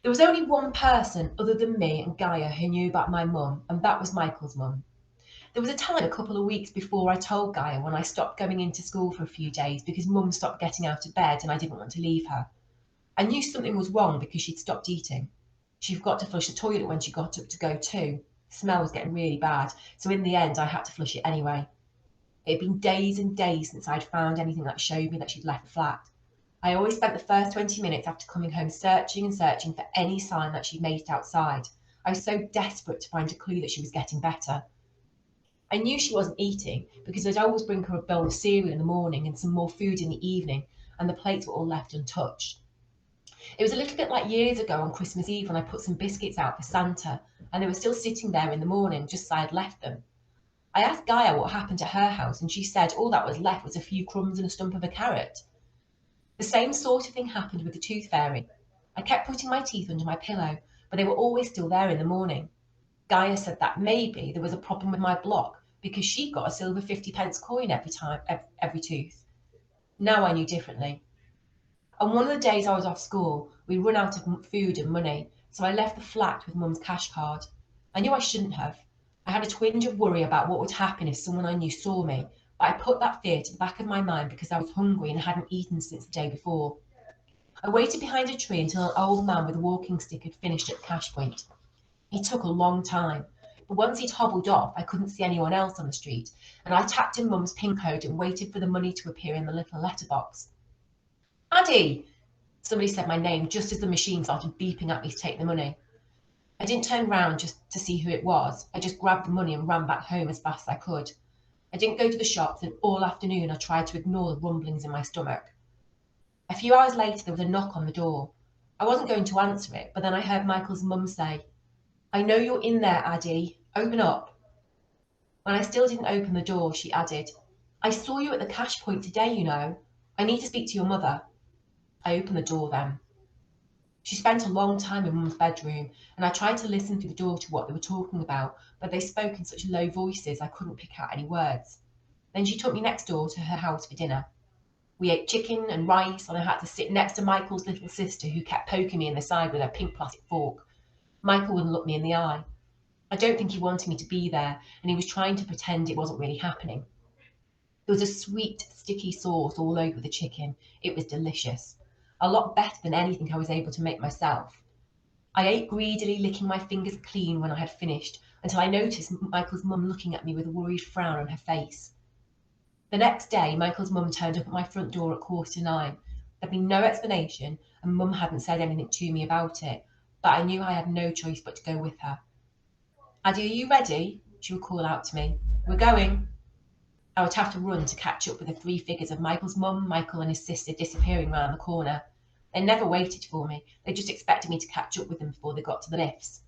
There was only one person other than me and Gaia who knew about my mum, and that was Michael's mum. There was a time a couple of weeks before I told Gaia when I stopped going into school for a few days because mum stopped getting out of bed and I didn't want to leave her. I knew something was wrong because she'd stopped eating. She forgot to flush the toilet when she got up to go too. The smell was getting really bad, so in the end I had to flush it anyway. It had been days and days since I'd found anything that showed me that she'd left the flat. I always spent the first 20 minutes after coming home searching and searching for any sign that she'd made it outside. I was so desperate to find a clue that she was getting better. I knew she wasn't eating because I'd always bring her a bowl of cereal in the morning and some more food in the evening, and the plates were all left untouched. It was a little bit like years ago on Christmas Eve when I put some biscuits out for Santa, and they were still sitting there in the morning, just as I had left them. I asked Gaia what happened to her house, and she said all that was left was a few crumbs and a stump of a carrot. The same sort of thing happened with the tooth fairy. I kept putting my teeth under my pillow, but they were always still there in the morning. Gaia said that maybe there was a problem with my block because she got a silver 50p coin every tooth. Now I knew differently. On one of the days I was off school, we run out of food and money, so I left the flat with Mum's cash card. I knew I shouldn't have. I had a twinge of worry about what would happen if someone I knew saw me, but I put that fear to the back of my mind because I was hungry and hadn't eaten since the day before. I waited behind a tree until an old man with a walking stick had finished at the cash point. He took a long time, but once he'd hobbled off, I couldn't see anyone else on the street, and I tapped in Mum's pin code and waited for the money to appear in the little letterbox. Addie! Somebody said my name just as the machine started beeping at me to take the money. I didn't turn round just to see who it was. I just grabbed the money and ran back home as fast as I could. I didn't go to the shops, and all afternoon I tried to ignore the rumblings in my stomach. A few hours later there was a knock on the door. I wasn't going to answer it, but then I heard Michael's mum say, "I know you're in there, Addie. Open up." When I still didn't open the door, she added, "I saw you at the cash point today, you know. I need to speak to your mother." I opened the door then. She spent a long time in Mum's bedroom, and I tried to listen through the door to what they were talking about, but they spoke in such low voices I couldn't pick out any words. Then she took me next door to her house for dinner. We ate chicken and rice, and I had to sit next to Michael's little sister, who kept poking me in the side with her pink plastic fork. Michael wouldn't look me in the eye. I don't think he wanted me to be there, and he was trying to pretend it wasn't really happening. There was a sweet, sticky sauce all over the chicken. It was delicious. A lot better than anything I was able to make myself. I ate greedily, licking my fingers clean when I had finished, until I noticed Michael's mum looking at me with a worried frown on her face. The next day, Michael's mum turned up at my front door at 9:15. There'd been no explanation, and Mum hadn't said anything to me about it, but I knew I had no choice but to go with her. "Addie, are you ready?" she would call out to me. "We're going." I would have to run to catch up with the three figures of Michael's mum, Michael and his sister disappearing round the corner. They never waited for me. They just expected me to catch up with them before they got to the lifts.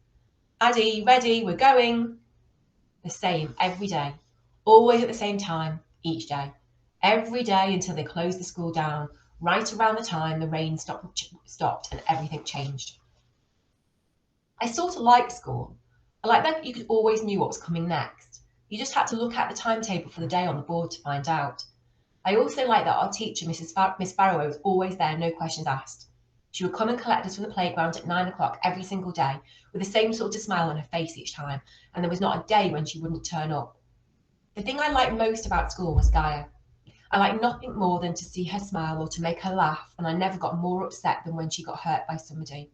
"Addie, ready, we're going." The same every day. Always at the same time, each day. Every day until they closed the school down, right around the time the rain stopped and everything changed. I sort of liked school. I liked that you could always knew what was coming next. You just had to look at the timetable for the day on the board to find out. I also liked that our teacher, Miss Farrow, was always there, no questions asked. She would come and collect us from the playground at 9 o'clock every single day, with the same sort of smile on her face each time, and there was not a day when she wouldn't turn up. The thing I liked most about school was Gaia. I liked nothing more than to see her smile or to make her laugh, and I never got more upset than when she got hurt by somebody.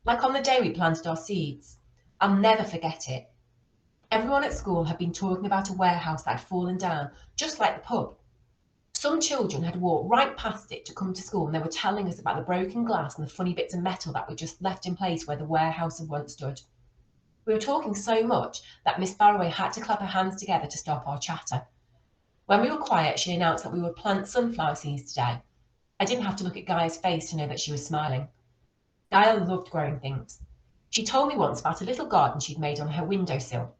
Like on the day we planted our seeds. I'll never forget it. Everyone at school had been talking about a warehouse that had fallen down, just like the pub. Some children had walked right past it to come to school, and they were telling us about the broken glass and the funny bits of metal that were just left in place where the warehouse had once stood. We were talking so much that Miss Barroway had to clap her hands together to stop our chatter. When we were quiet, she announced that we would plant sunflower seeds today. I didn't have to look at Gaia's face to know that she was smiling. Gaia loved growing things. She told me once about a little garden she'd made on her windowsill.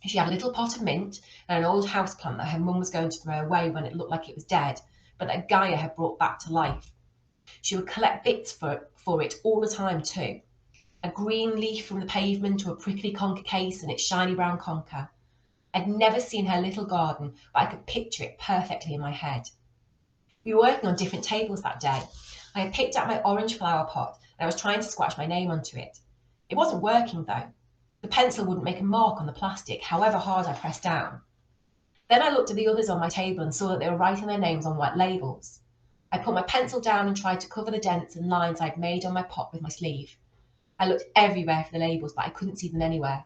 She had a little pot of mint and an old houseplant that her mum was going to throw away when it looked like it was dead, but that Gaia had brought back to life. She would collect bits for it all the time too. A green leaf from the pavement to a prickly conker case and its shiny brown conker. I'd never seen her little garden, but I could picture it perfectly in my head. We were working on different tables that day. I had picked out my orange flower pot and I was trying to scratch my name onto it. It wasn't working though. The pencil wouldn't make a mark on the plastic, however hard I pressed down. Then I looked at the others on my table and saw that they were writing their names on white labels. I put my pencil down and tried to cover the dents and lines I'd made on my pot with my sleeve. I looked everywhere for the labels, but I couldn't see them anywhere.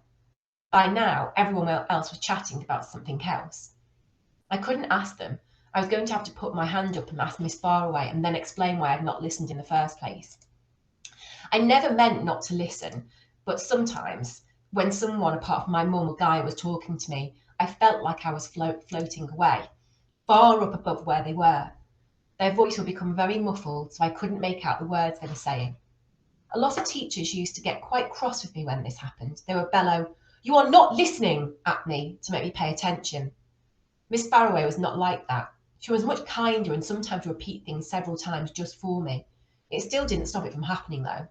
By now, everyone else was chatting about something else. I couldn't ask them. I was going to have to put my hand up and ask Miss Faraway and then explain why I'd not listened in the first place. I never meant not to listen, but sometimes, when someone apart from my mum or Guy was talking to me, I felt like I was floating away, far up above where they were. Their voice would become very muffled, so I couldn't make out the words they were saying. A lot of teachers used to get quite cross with me when this happened. They would bellow, "You are not listening," at me to make me pay attention. Miss Faraway was not like that. She was much kinder and sometimes would repeat things several times just for me. It still didn't stop it from happening though.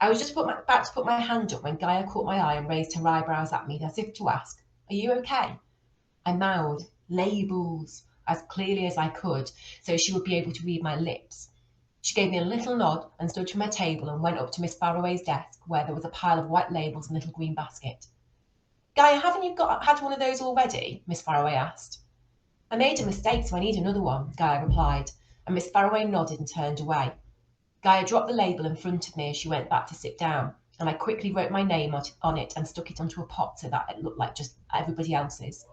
I was just about to put my hand up when Gaia caught my eye and raised her eyebrows at me as if to ask, "Are you okay?" I mouthed, "Labels," as clearly as I could, so she would be able to read my lips. She gave me a little nod and stood from her table and went up to Miss Faraway's desk, where there was a pile of white labels and a little green basket. "Gaia, haven't you had one of those already?" Miss Faraway asked. "I made a mistake, so I need another one," Gaia replied, and Miss Faraway nodded and turned away. Gaia dropped the label in front of me as she went back to sit down, and I quickly wrote my name on it and stuck it onto a pot so that it looked like just everybody else's.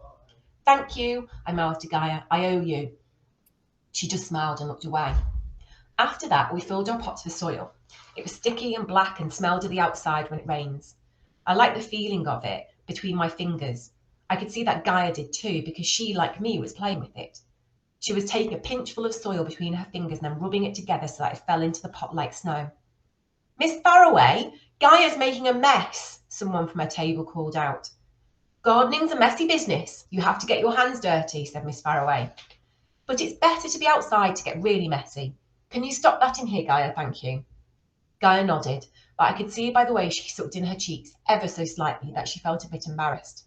"Thank you," I mouthed to Gaia. "I owe you." She just smiled and looked away. After that, we filled our pots with soil. It was sticky and black and smelled of the outside when it rains. I liked the feeling of it between my fingers. I could see that Gaia did too, because she, like me, was playing with it. She was taking a pinchful of soil between her fingers and then rubbing it together so that it fell into the pot like snow. "Miss Faraway, Gaia's making a mess," someone from her table called out. "Gardening's a messy business. You have to get your hands dirty," said Miss Faraway. "But it's better to be outside to get really messy. Can you stop that in here, Gaia, thank you?" Gaia nodded, but I could see by the way she sucked in her cheeks ever so slightly that she felt a bit embarrassed.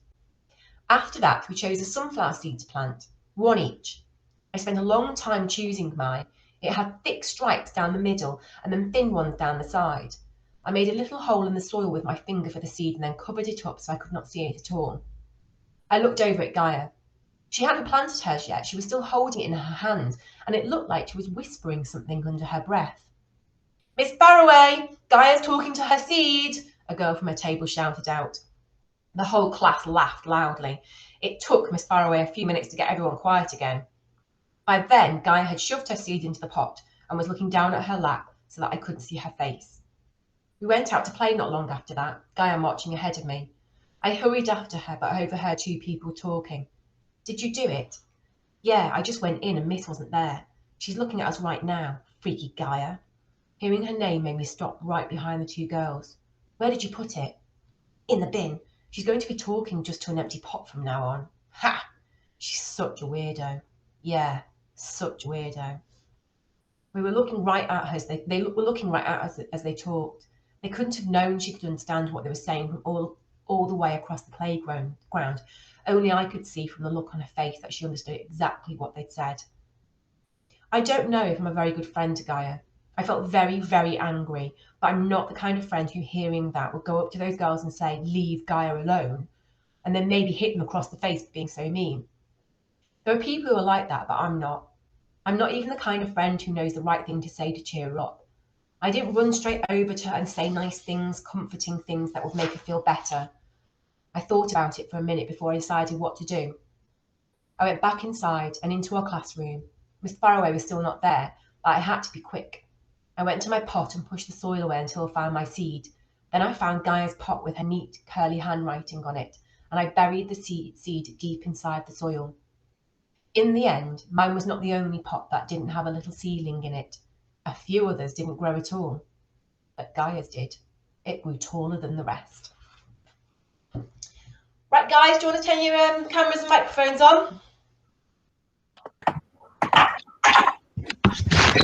After that, we chose a sunflower seed to plant, one each. I spent a long time choosing mine. It had thick stripes down the middle and then thin ones down the side. I made a little hole in the soil with my finger for the seed and then covered it up so I could not see it at all. I looked over at Gaia. She hadn't planted hers yet. She was still holding it in her hand, and it looked like she was whispering something under her breath. "Miss Faraway, Gaia's talking to her seed," a girl from her table shouted out. The whole class laughed loudly. It took Miss Faraway a few minutes to get everyone quiet again. By then, Gaia had shoved her seed into the pot and was looking down at her lap so that I couldn't see her face. We went out to play not long after that, Gaia marching ahead of me. I hurried after her but overheard two people talking. "Did you do it?" "Yeah, I just went in and Miss wasn't there. She's looking at us right now. Freaky Gaia." Hearing her name made me stop right behind the two girls. "Where did you put it?" "In the bin. She's going to be talking just to an empty pot from now on." "Ha! She's such a weirdo." "Yeah, such a weirdo." We were looking right at her as they were looking right at us as they talked. They couldn't have known she could understand what they were saying from all the way across the playground. Only I could see from the look on her face that she understood exactly what they'd said. I don't know if I'm a very good friend to Gaia. I felt very, very angry, but I'm not the kind of friend who, hearing that, would go up to those girls and say, "Leave Gaia alone," and then maybe hit them across the face for being so mean. There are people who are like that, but I'm not. I'm not even the kind of friend who knows the right thing to say to cheer her up. I didn't run straight over to her and say nice things, comforting things that would make her feel better. I thought about it for a minute before I decided what to do. I went back inside and into our classroom. Miss Faraway was still not there, but I had to be quick. I went to my pot and pushed the soil away until I found my seed. Then I found Gaia's pot with her neat, curly handwriting on it, and I buried the seed deep inside the soil. In the end, mine was not the only pot that didn't have a little seedling in it. A few others didn't grow at all, but Gaia's did. It grew taller than the rest. Right, guys, do you want to turn your cameras and microphones on?